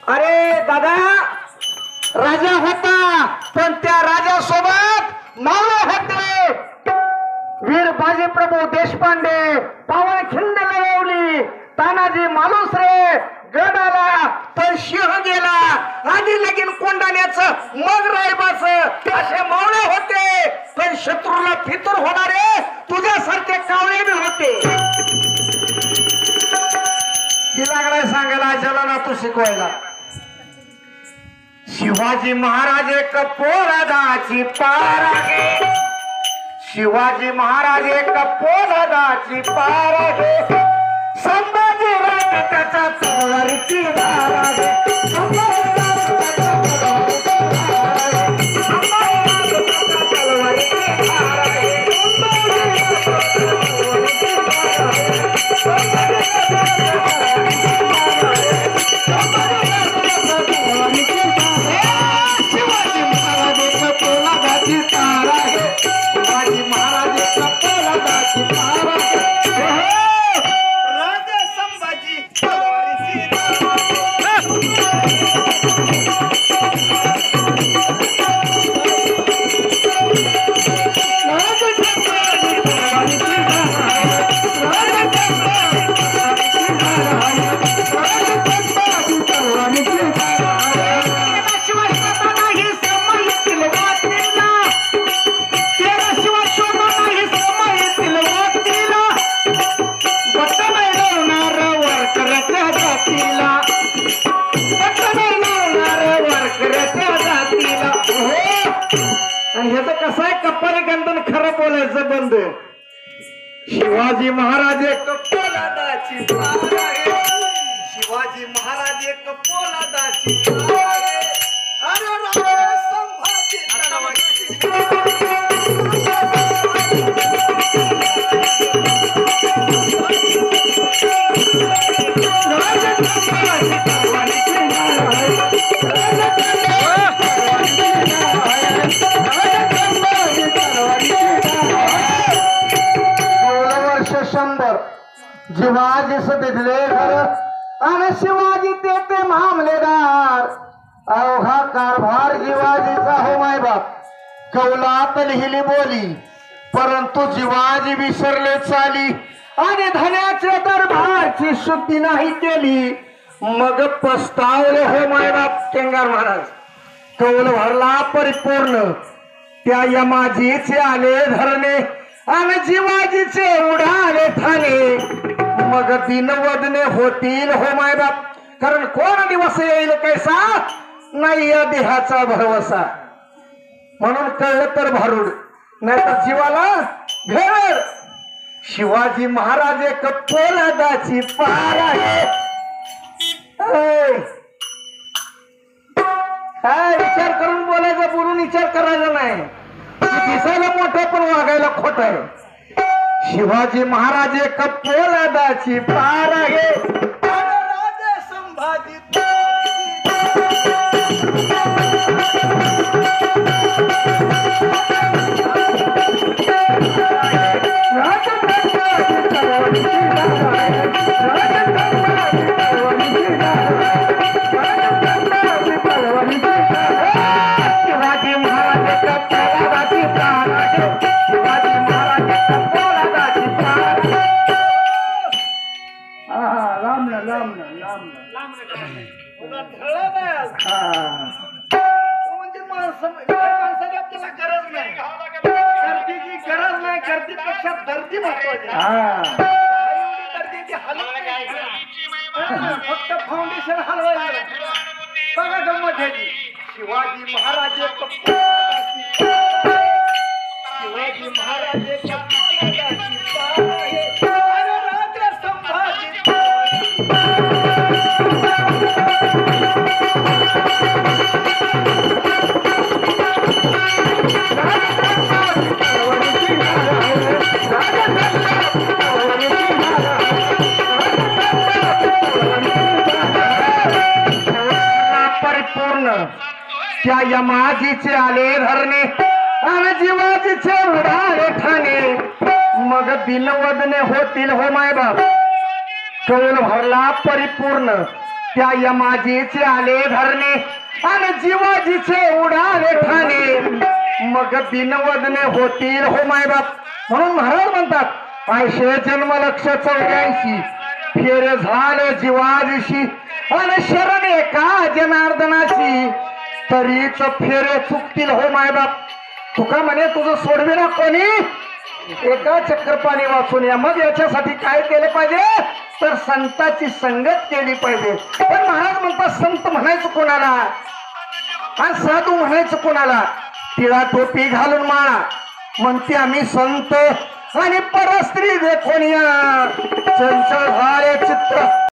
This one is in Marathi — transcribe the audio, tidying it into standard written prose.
अरे दादा, राजा होता पण त्या राजासोबत मावळे होते. वीर बाजीप्रभू देशपांडे पावनखिंड लढवली. तानाजी मालुसरे गड आला पण सिंह गेला. आधी लगीन कोंडाण्याचं मग रायबाचं असे मावळे होते. पण शत्रूला फितूर होणारे तुझ्यासारखे कावळे बी होते. की लागलाय सांगायला ज्याला ना तू शिकवायला. शिवाजी महाराज एक पोलादाची पारागे. शिवाजी महाराज एक पोलादाची पारागे. संभाजी राजे त्याच्या तलवारीची धारागे. बंद. शिवाजी महाराज एक पोलादाची पारागे. शिवाजी महाराज एक पोलादाची पारागे. अरे राजा संभाजी शिवाजी सदिले घर आणि शिवाजी ते मामलेदार. अवघा कारभार शिवाजीचा हो माय बाप. कौलात लिहिली बोली परंतु शिवाजी विसरले चाली. आणि धन्याच्या दरबारची शुद्धी नाही केली. मग पस्तावले हो माय बाप केंगार महाराज. कौल भरला परिपूर्ण त्या यमाजीचे आले धरणे आणि शिवाजीचे उडाले ठाणे. मग दिनवदने होतील हो माय बाप. कारण कोण दिवस येईल कैसा नाही या देहाचा भरवसा. म्हणून कळलं तर भारूड नाही तर जीवाला भेळ. शिवाजी महाराज एक पोलादाची पार आहे. काय विचार करून बोलायचा, बोलून विचार करायचा नाही. दिसायला मोठं पण वागायला खोट आहे. शिवाजी महाराज एक पोलादाची पार आहे. राजा संभाजी फक्त फाउंडेशन हलवायचं. बघा गंमत झाली. शिवाजी महाराज शिवाजी महाराज राजा संभाजी त्या यमाजीचे आले धरणे आणि जीवाजीचे उडाले ठाणे. मग दिनवदने होतील हो माय बाप. कौल भरला परिपूर्ण त्या यमाजीचे आले धरणे आणि जीवाजीचे उडाले ठाणे मग दिनवदने होतील हो मायबाप. म्हणून महाराज म्हणतात ऐशे जन्म लक्ष 84 फेर झालं जीवाजीशी आणि शरण एका जनार्दनाशी तरीच फेरे चुकतील हो मायबाप. तुका म्हणे तुझं सोडवे ना कोणी एका चक्कर पाणी वाचून या. मग याच्यासाठी काय केलं पाहिजे तर संताची संगत केली पाहिजे. पण महाराज म्हणतात संत म्हणायचं कोणाला आणि साधू म्हणायचं कोणाला. तिळा टोपी घालून माळा म्हणते आम्ही संत आणि परस्त्री देखोनिया चंचल झाले चित्त